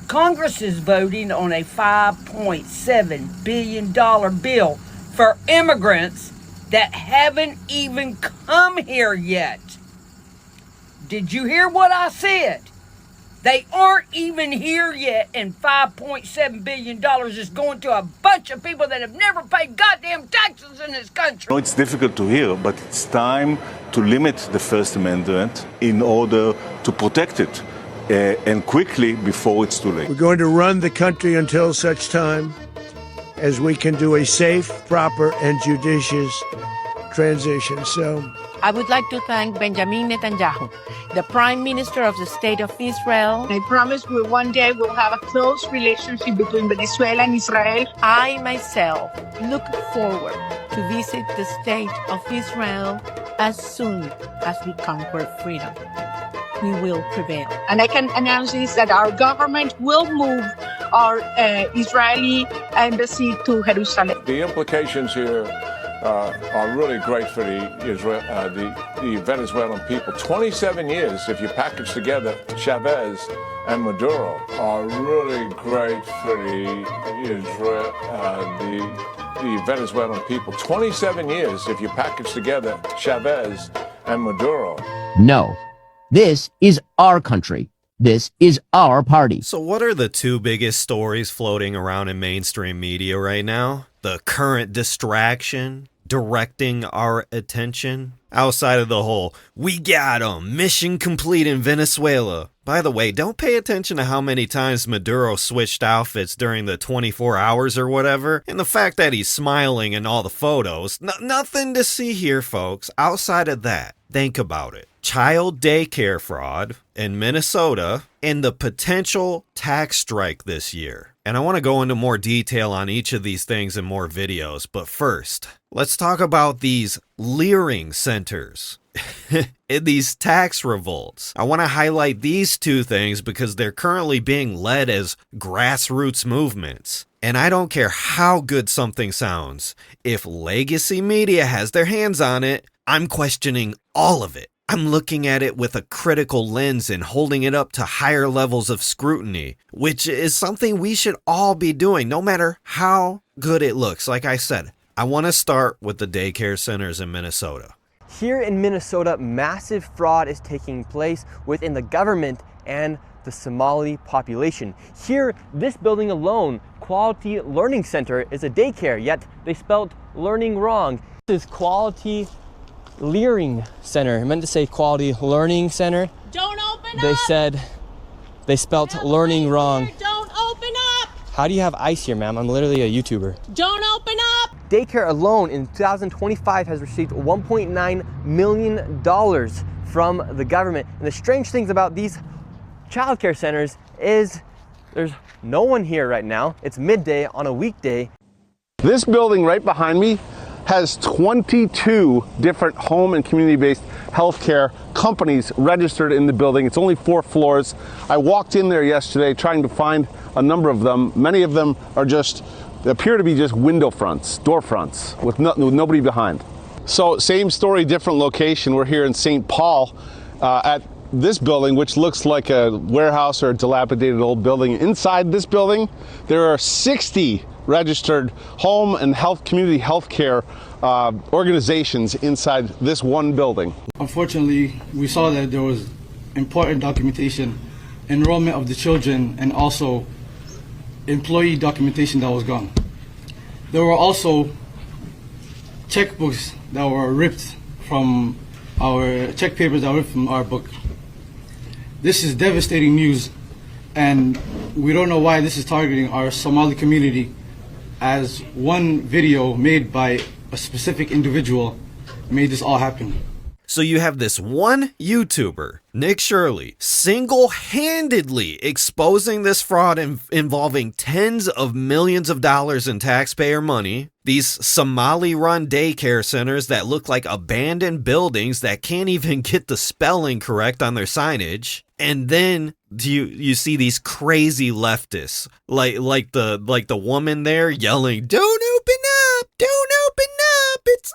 Congress is voting on a $5.7 billion bill for immigrants that haven't even come here yet. Did you hear what I said? They aren't even here yet, and $5.7 billion is going to a bunch of people that have never paid goddamn taxes in this country. It's difficult to hear, but it's time to limit the First Amendment in order to protect it, and quickly before it's too late. We're going to run the country until such time as we can do a safe, proper, and judicious transition. So I would like to thank Benjamin Netanyahu, the Prime Minister of the State of Israel. I promise we one day will have a close relationship between Venezuela and Israel. I myself look forward to visit the State of Israel as soon as we conquer freedom. We will prevail. And I can announce this, that our government will move our Israeli embassy to Jerusalem. The implications here are really great for the Venezuelan people. 27 years, if you package together Chavez and Maduro, are really great for the Venezuelan people. 27 years, if you package together Chavez and Maduro. No, this is our country. This is our party. So what are the two biggest stories floating around in mainstream media right now? The current distraction directing our attention? Outside of the whole, we got 'em, mission complete in Venezuela. By the way, don't pay attention to how many times Maduro switched outfits during the 24 hours or whatever, and the fact that he's smiling in all the photos. Nothing to see here, folks. Outside of that, think about it. Child daycare fraud in Minnesota and the potential tax strike this year. And I want to go into more detail on each of these things in more videos, but first, let's talk about these leering centers. In these tax revolts. I want to highlight these two things because they're currently being led as grassroots movements. And I don't care how good something sounds. If legacy media has their hands on it, I'm questioning all of it. I'm looking at it with a critical lens and holding it up to higher levels of scrutiny, which is something we should all be doing, no matter how good it looks. Like I said, I want to start with the daycare centers in Minnesota. Here in Minnesota, massive fraud is taking place within the government and the Somali population. Here, this building alone, Quality Learning Center, is a daycare, yet they spelled learning wrong. This is Quality Learning Center. I meant to say Quality Learning Center. Don't open up! They said they spelled learning wrong. Don't open up! How do you have ice here, ma'am? I'm literally a YouTuber. Don't open up! Daycare alone in 2025 has received $1.9 million from the government. And the strange things about these childcare centers is there's no one here right now. It's midday on a weekday. This building right behind me has 22 different home and community-based healthcare companies registered in the building. It's only 4 floors. I walked in there yesterday trying to find a number of them. Many of them are they appear to be just window fronts, door fronts, with nobody behind. So same story, different location. We're here in St. Paul at this building, which looks like a warehouse or a dilapidated old building. Inside this building, there are 60 registered home and community health care organizations inside this one building. Unfortunately, we saw that there was important documentation, enrollment of the children, and also employee documentation that was gone. There were also checkbooks that were ripped from our check papers that were ripped from our book. This is devastating news, and we don't know why this is targeting our Somali community, as one video made by a specific individual made this all happen. So you have this one YouTuber, Nick Shirley, single-handedly exposing this fraud involving tens of millions of dollars in taxpayer money, these Somali-run daycare centers that look like abandoned buildings that can't even get the spelling correct on their signage, and then you see these crazy leftists, like the woman there yelling, "Don't open up! Don't open up! It's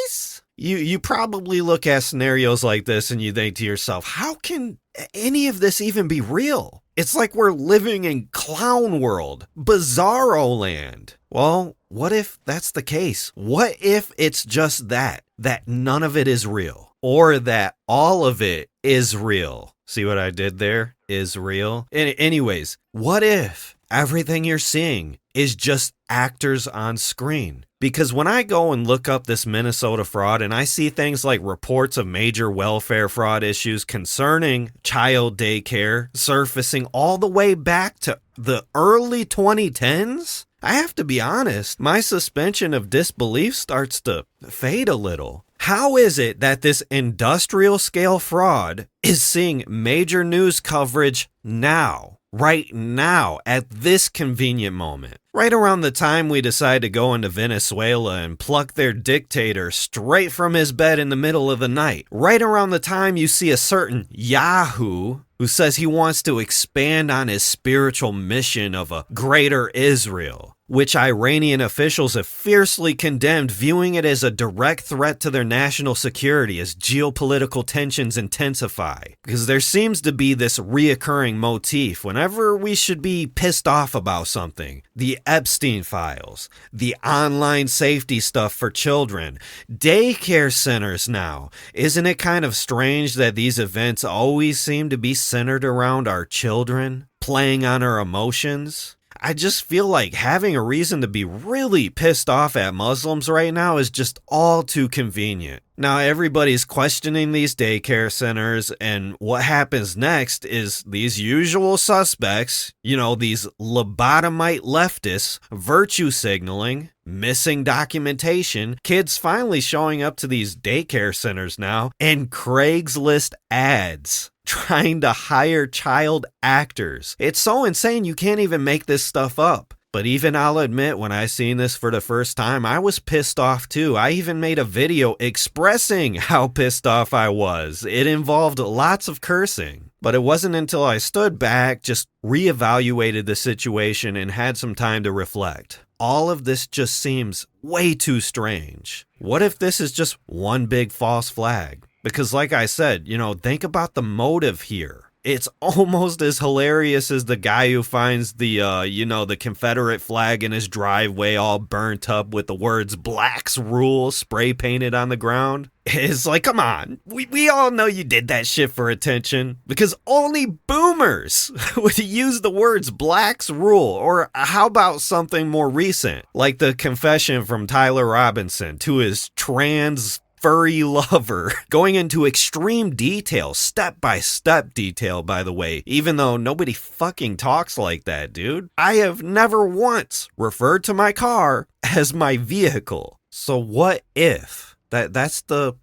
ice!" You probably look at scenarios like this and you think to yourself, how can any of this even be real? It's like we're living in clown world, bizarro land. Well, what if that's the case? What if it's just that none of it is real? Or that all of it is real? See what I did there? Is real? Anyways, what if everything you're seeing is just actors on screen? Because when I go and look up this Minnesota fraud and I see things like reports of major welfare fraud issues concerning child daycare surfacing all the way back to the early 2010s, I have to be honest, my suspension of disbelief starts to fade a little. How is it that this industrial scale fraud is seeing major news coverage now? Right now, at this convenient moment, right around the time we decide to go into Venezuela and pluck their dictator straight from his bed in the middle of the night, right around the time you see a certain Yahoo who says he wants to expand on his spiritual mission of a greater Israel, which Iranian officials have fiercely condemned, viewing it as a direct threat to their national security as geopolitical tensions intensify. Because there seems to be this reoccurring motif whenever we should be pissed off about something. The Epstein files, the online safety stuff for children, daycare centers now. Isn't it kind of strange that these events always seem to be centered around our children, playing on our emotions? I just feel like having a reason to be really pissed off at Muslims right now is just all too convenient. Now everybody's questioning these daycare centers, and what happens next is these usual suspects, these lobotomite leftists, virtue signaling, missing documentation, kids finally showing up to these daycare centers now, and Craigslist ads trying to hire child actors. It's so insane you can't even make this stuff up. But even I'll admit, when I seen this for the first time, I was pissed off too. I even made a video expressing how pissed off I was. It involved lots of cursing. But it wasn't until I stood back, just reevaluated the situation, and had some time to reflect. All of this just seems way too strange. What if this is just one big false flag? Because like I said, think about the motive here. It's almost as hilarious as the guy who finds the Confederate flag in his driveway all burnt up with the words "Blacks Rule" spray painted on the ground. It's like, come on, we all know you did that shit for attention, because only boomers would use the words "Blacks Rule." Or how about something more recent, like the confession from Tyler Robinson to his trans furry lover, going into extreme detail, step-by-step detail, by the way, even though nobody fucking talks like that, dude. I have never once referred to my car as my vehicle. So what if? That's the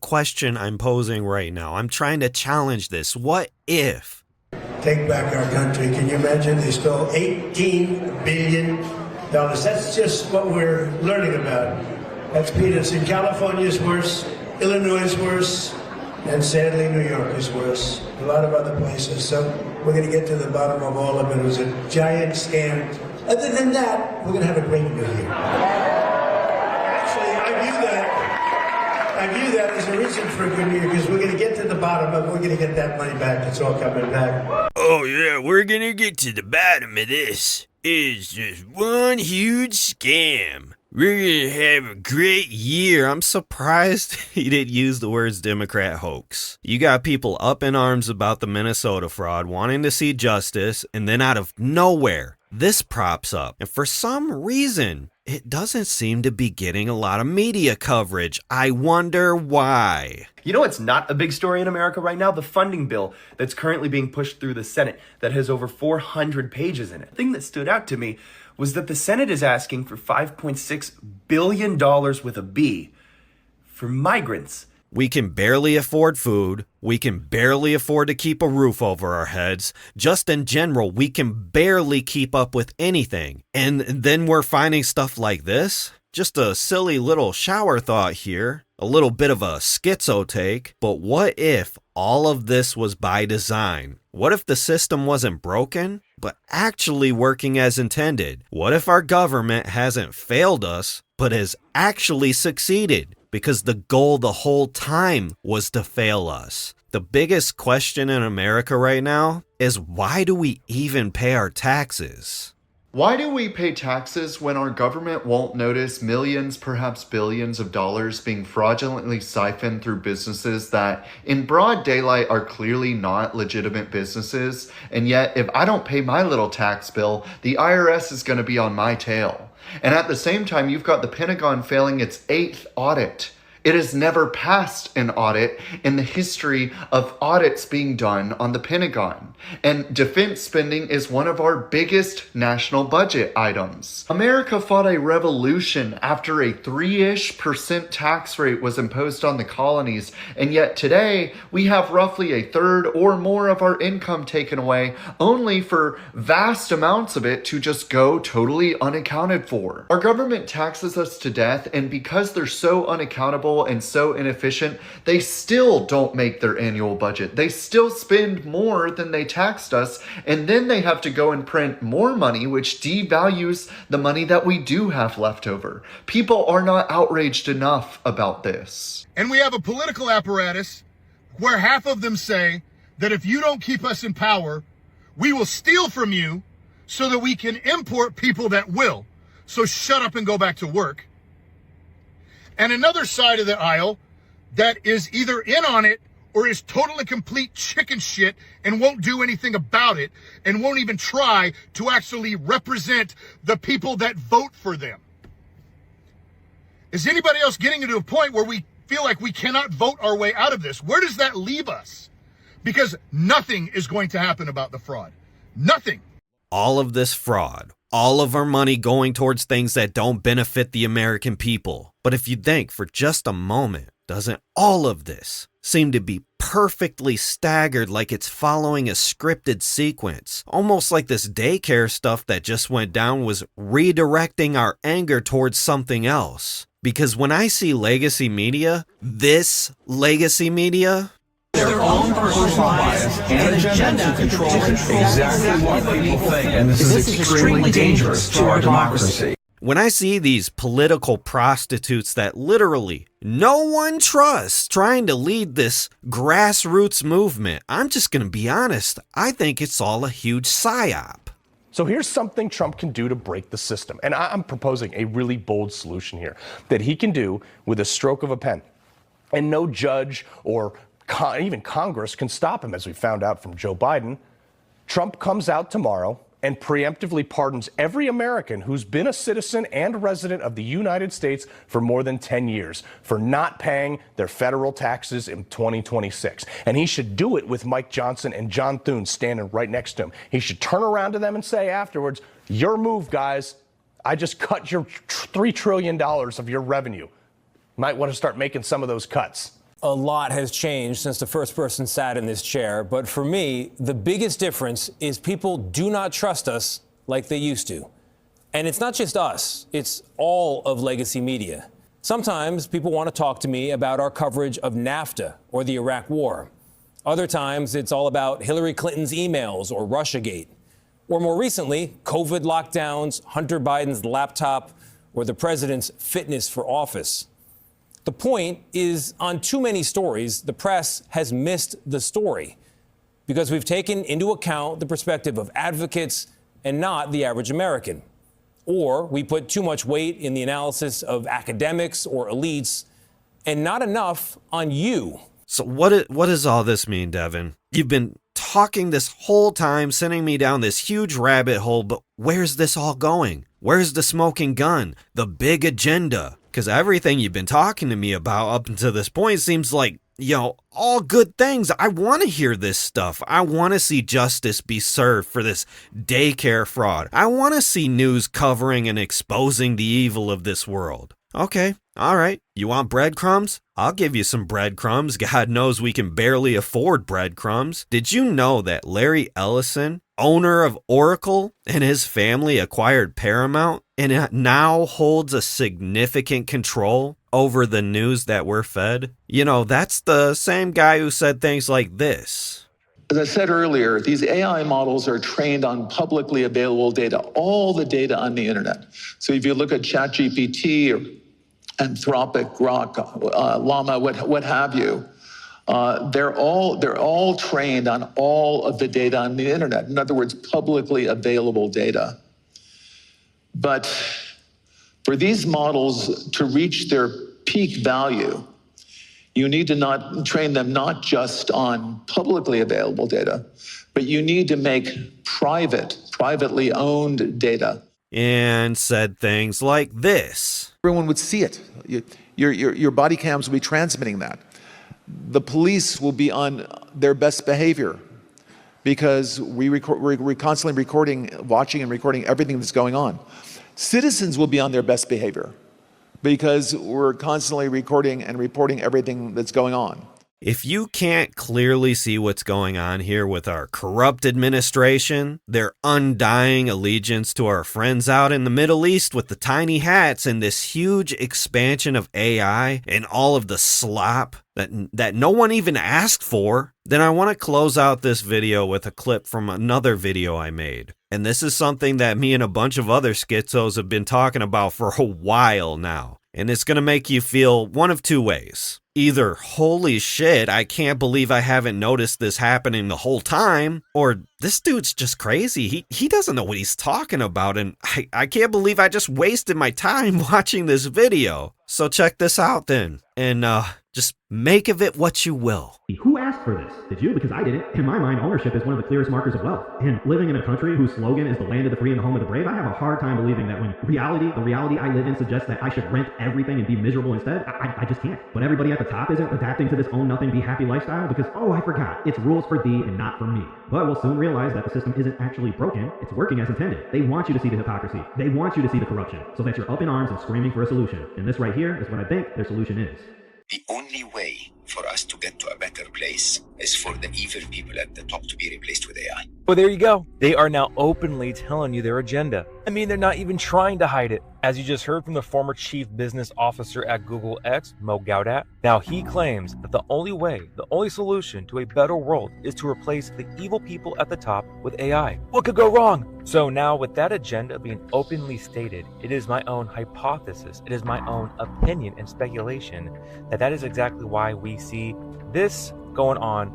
question I'm posing right now. I'm trying to challenge this. What if? Take back our country. Can you imagine? They stole $18 billion. That's just what we're learning about. That's peanuts. In California is worse, Illinois is worse, and sadly New York is worse. A lot of other places. So we're going to get to the bottom of all of it. It was a giant scam. Other than that, we're going to have a great new year. Actually, I view that as a reason for a good year, because we're going to get to the bottom of it. We're going to get that money back. It's all coming back. Oh yeah, we're going to get to the bottom of this. It's just one huge scam. We're going to have a great year. I'm surprised he didn't use the words Democrat hoax. You got people up in arms about the Minnesota fraud, wanting to see justice, and then out of nowhere, this props up. And for some reason, it doesn't seem to be getting a lot of media coverage. I wonder why. You know what's not a big story in America right now? The funding bill that's currently being pushed through the Senate that has over 400 pages in it. The thing that stood out to me was that the Senate is asking for $5.6 billion with a B for migrants. We can barely afford food. We can barely afford to keep a roof over our heads. Just in general, we can barely keep up with anything. And then we're finding stuff like this? Just a silly little shower thought here. A little bit of a schizo take. But what if all of this was by design? What if the system wasn't broken, but actually working as intended? What if our government hasn't failed us, but has actually succeeded? Because the goal the whole time was to fail us. The biggest question in America right now is, why do we even pay our taxes? Why do we pay taxes when our government won't notice millions, perhaps billions of dollars being fraudulently siphoned through businesses that in broad daylight are clearly not legitimate businesses? And yet, if I don't pay my little tax bill, the IRS is going to be on my tail. And at the same time, you've got the Pentagon failing its 8th audit. It has never passed an audit in the history of audits being done on the Pentagon. And defense spending is one of our biggest national budget items. America fought a revolution after a 3-ish% tax rate was imposed on the colonies. And yet today, we have roughly a third or more of our income taken away, only for vast amounts of it to just go totally unaccounted for. Our government taxes us to death, and because they're so unaccountable and so inefficient, they still don't make their annual budget. They still spend more than they taxed us, and then they have to go and print more money, which devalues the money that we do have left over. People are not outraged enough about this. And we have a political apparatus where half of them say that if you don't keep us in power, we will steal from you so that we can import people that will. So shut up and go back to work. And another side of the aisle that is either in on it or is totally complete chicken shit and won't do anything about it and won't even try to actually represent the people that vote for them. Is anybody else getting to a point where we feel like we cannot vote our way out of this? Where does that leave us? Because nothing is going to happen about the fraud. Nothing. All of this fraud, all of our money going towards things that don't benefit the American people. But if you think for just a moment, doesn't all of this seem to be perfectly staggered, like it's following a scripted sequence? Almost like this daycare stuff that just went down was redirecting our anger towards something else. Because when I see legacy media, this legacy media, their own personal bias and agenda to control exactly what people think. And this is extremely dangerous to our democracy. When I see these political prostitutes that literally no one trusts trying to lead this grassroots movement, I'm just going to be honest, I think it's all a huge psyop. So here's something Trump can do to break the system. And I'm proposing a really bold solution here that he can do with a stroke of a pen. And no judge or even Congress can stop him, as we found out from Joe Biden. Trump comes out tomorrow and preemptively pardons every American who's been a citizen and resident of the United States for more than 10 years for not paying their federal taxes in 2026. And he should do it with Mike Johnson and John Thune standing right next to him. He should turn around to them and say afterwards, your move, guys. I just cut your $3 trillion of your revenue. Might want to start making some of those cuts. A lot has changed since the first person sat in this chair, but for me, the biggest difference is people do not trust us like they used to. And it's not just us, it's all of legacy media. Sometimes people want to talk to me about our coverage of NAFTA or the Iraq War. Other times it's all about Hillary Clinton's emails or Russiagate. Or more recently, COVID lockdowns, Hunter Biden's laptop, or the president's fitness for office. The point is, on too many stories, the press has missed the story because we've taken into account the perspective of advocates and not the average American. Or we put too much weight in the analysis of academics or elites and not enough on you. So what does all this mean, Devin? You've been talking this whole time, sending me down this huge rabbit hole, but where's this all going? Where's the smoking gun? The big agenda? Because everything you've been talking to me about up until this point seems like, all good things. I want to hear this stuff. I want to see justice be served for this daycare fraud. I want to see news covering and exposing the evil of this world. Okay, all right. You want breadcrumbs? I'll give you some breadcrumbs. God knows we can barely afford breadcrumbs. Did you know that Larry Ellison, owner of Oracle, and his family acquired Paramount and now holds a significant control over the news that we're fed? That's the same guy who said things like this. As I said earlier, these AI models are trained on publicly available data, all the data on the internet. So if you look at ChatGPT or Anthropic, Grok, Llama, what have you, They're all trained on all of the data on the internet. In other words, publicly available data. But for these models to reach their peak value, you need to not train them not just on publicly available data, but you need to make privately owned data. And said things like this. Everyone would see it. Your body cams will be transmitting that. The police will be on their best behavior because we're constantly recording, watching and recording everything that's going on. Citizens will be on their best behavior because we're constantly recording and reporting everything that's going on. If you can't clearly see what's going on here with our corrupt administration, their undying allegiance to our friends out in the Middle East with the tiny hats, and this huge expansion of AI and all of the slop that no one even asked for, then I want to close out this video with a clip from another video I made. And this is something that me and a bunch of other schizos have been talking about for a while now. And it's going to make you feel one of two ways. Either, holy shit, I can't believe I haven't noticed this happening the whole time, or this dude's just crazy. He doesn't know what he's talking about, and I can't believe I just wasted my time watching this video. So check this out then, and just make of it what you will. Who asked for this? Did you? Because I didn't. In my mind, ownership is one of the clearest markers of wealth. And living in a country whose slogan is the land of the free and the home of the brave, I have a hard time believing that when the reality I live in suggests that I should rent everything and be miserable instead, I just can't. But everybody at the top isn't adapting to this own nothing, be happy lifestyle because, oh, I forgot, it's rules for thee and not for me. But we'll soon realize that the system isn't actually broken, it's working as intended. They want you to see the hypocrisy. They want you to see the corruption, so that you're up in arms and screaming for a solution. And this right here is what I think their solution is. The only way for us to get to a better place is for the evil people at the top to be replaced with AI. Well, there you go. They are now openly telling you their agenda. I mean, they're not even trying to hide it. As you just heard from the former chief business officer at Google X, Mo Gaudat, now he claims that the only solution to a better world is to replace the evil people at the top with AI. What could go wrong? So now with that agenda being openly stated, it is my own hypothesis, it is my own opinion and speculation that is exactly why we see this going on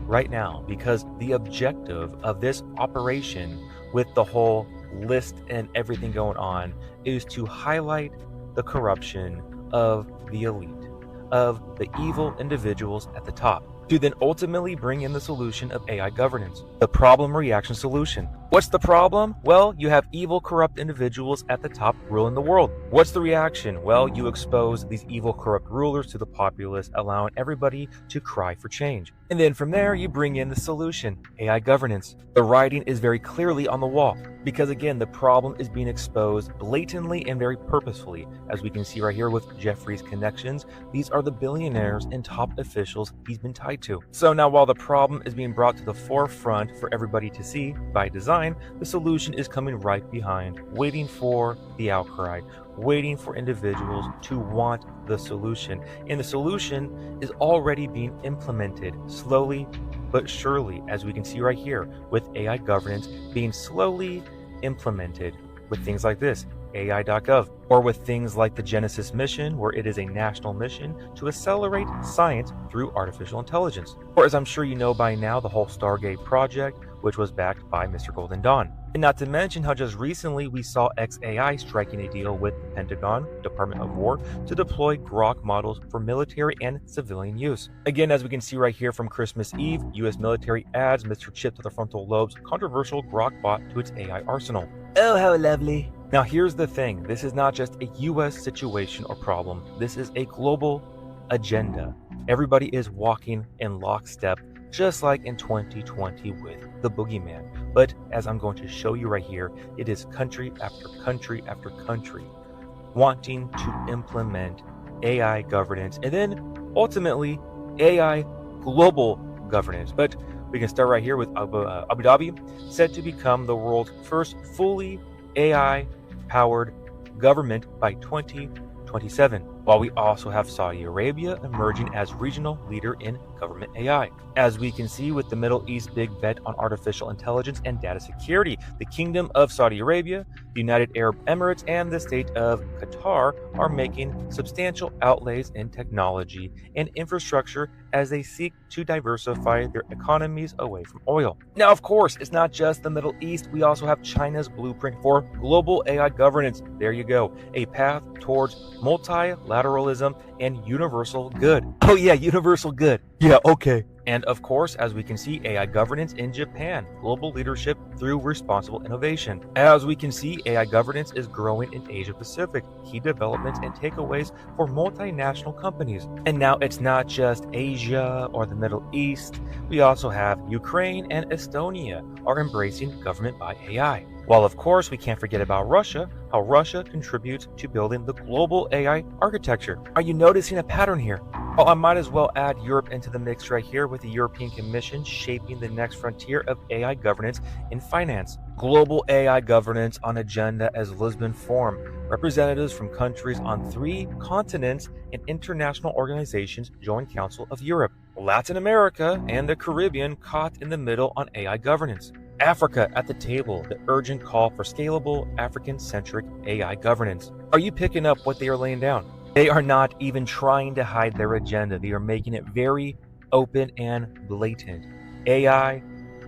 right now, because the objective of this operation with the whole list and everything going on is to highlight the corruption of the elite, of the evil individuals at the top, to then ultimately bring in the solution of AI governance, the problem reaction solution. What's the problem? Well, you have evil, corrupt individuals at the top ruling the world. What's the reaction? Well, you expose these evil, corrupt rulers to the populace, allowing everybody to cry for change. And then from there, you bring in the solution, AI governance. The writing is very clearly on the wall, because again, the problem is being exposed blatantly and very purposefully. As we can see right here with Jeffrey's connections, these are the billionaires and top officials he's been tied to. So now while the problem is being brought to the forefront for everybody to see by design, the solution is coming right behind, waiting for the outcry, waiting for individuals to want the solution. And the solution is already being implemented slowly but surely, as we can see right here with AI governance being slowly implemented with things like this, AI.gov, or with things like the Genesis mission, where it is a national mission to accelerate science through artificial intelligence. Or as I'm sure you know by now, the whole Stargate project, which was backed by Mr. Golden Dawn. And not to mention how just recently we saw XAI striking a deal with the Pentagon, Department of War, to deploy Grok models for military and civilian use. Again, as we can see right here from Christmas Eve, US military adds Mr. Chip to the frontal lobe's controversial Grok bot to its AI arsenal. Oh, how lovely. Now here's the thing, this is not just a US situation or problem, this is a global agenda. Everybody is walking in lockstep, just like in 2020 with the boogeyman. But as I'm going to show you right here, it is country after country after country wanting to implement AI governance and then ultimately AI global governance. But we can start right here with Abu Dhabi, set to become the world's first fully AI-powered government by 2027, while we also have Saudi Arabia emerging as regional leader in government AI. As we can see with the Middle East big bet on artificial intelligence and data security, the Kingdom of Saudi Arabia The United Arab Emirates and the state of Qatar are making substantial outlays in technology and infrastructure as they seek to diversify their economies away from oil. Now, of course, it's not just the Middle East. We also have China's blueprint for global AI governance. There you go. A path towards multilateralism and universal good. Oh yeah, universal good. Yeah, okay. And of course, as we can see, AI governance in Japan, global leadership through responsible innovation. As we can see, AI governance is growing in Asia Pacific, key developments and takeaways for multinational companies. And now it's not just Asia or the Middle East. We also have Ukraine and Estonia are embracing government by AI. While of course we can't forget about Russia, how Russia contributes to building the global AI architecture. Are you noticing a pattern here? Oh, I might as well add Europe into the mix right here with the European Commission shaping the next frontier of AI governance in finance. Global AI governance on agenda as Lisbon Forum. Representatives from countries on 3 continents and international organizations join Council of Europe. Latin America and the Caribbean caught in the middle on AI governance. Africa at the table, the urgent call for scalable African-centric AI governance. Are you picking up what they are laying down? They are not even trying to hide their agenda. They are making it very open and blatant. AI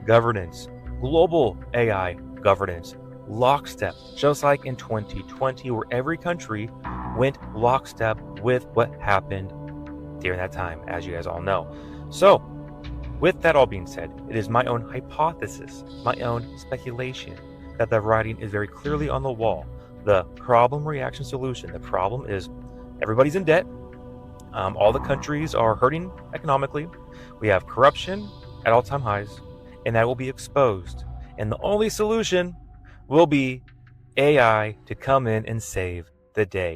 governance, global AI governance, lockstep, just like in 2020 where every country went lockstep with what happened during that time, as you guys all know. So, with that all being said, it is my own hypothesis, my own speculation, that the writing is very clearly on the wall. The problem, reaction, solution. The problem is everybody's in debt. All the countries are hurting economically. We have corruption at all-time highs, and that will be exposed. And the only solution will be AI to come in and save the day.